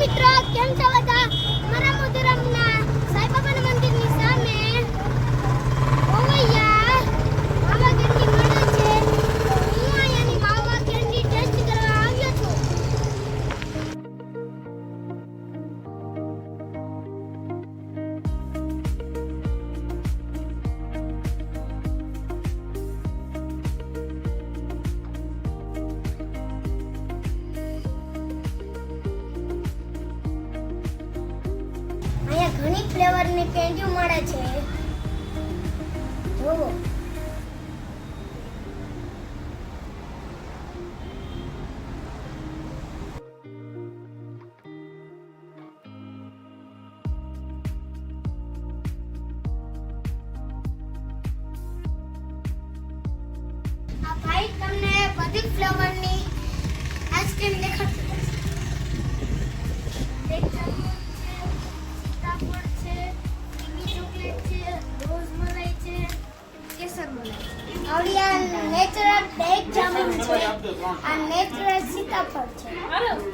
મિત્રો કેમ છો બધા? મારા મોઢેરામના સાઈબાબાના મંદિરની સામે ઓવૈયા માવા કેન્ડી મળે છે. તો હું અહીંયાની માવા કેન્ડી ટેસ્ટ કરવા આવ્યો છું. અહીંયા ઘણી ફ્લેવરની કેન્ડી મળે છે. જોવો આ ભાઈ તમને બધી ફ્લેવરની આઈસ્ક્રીમ દેખાડશે. એક જામુન છે, સીતાફળ છે, કિમી ચોકલેટ છે, રોઝ મલાઈ છે, કેસર મલાઈ છે. આવડી આ નેચરલ એક જામુન છે, આ નેચરલ સીતાફળ છે.